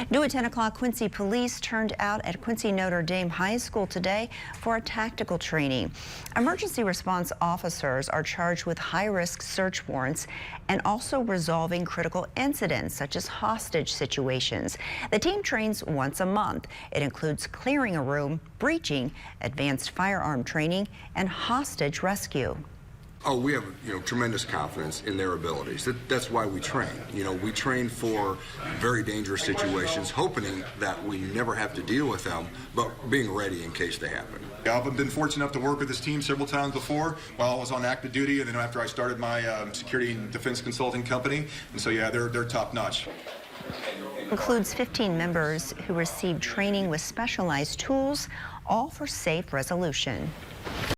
New at 10 o'clock, Quincy police turned out at Quincy Notre Dame High School today for a tactical training. Emergency response officers are charged with high-risk search warrants and also resolving critical incidents such as hostage situations. The team trains once a month. It includes clearing a room, breaching, advanced firearm training, and hostage rescue. Oh, we have, tremendous confidence in their abilities. That's why we train. We train for very dangerous situations, hoping that we never have to deal with them, but being ready in case they happen. I've been fortunate enough to work with this team several times before while I was on active duty, and then after I started my security and defense consulting company. And so, yeah, they're top notch. Includes 15 members who received training with specialized tools, all for safe resolution.